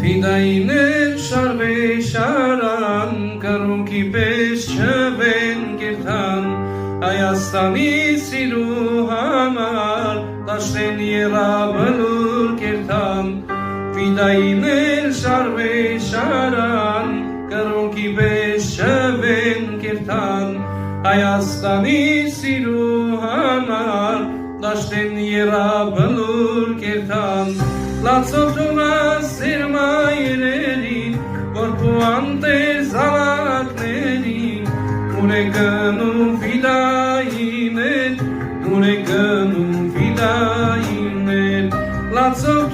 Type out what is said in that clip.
Ֆիդայիներ շարվե շարան, կռունկի պես չվեն կերթան, Հայաստանի սիրու համար, դաշտեն երաբլուր կերթան, Ֆիդայիներ շարվե շարան, կռունկի պես չվեն կերթան, Հայաստանի սիրու համար, դաշտեն երաբլուր կերթան, Լացոտունաս իր մայրերին, որ պուանտեր զավակներին, Ուր է գնում ֆիդայիներ, ուր է գնում ֆիդայիներ, Լացով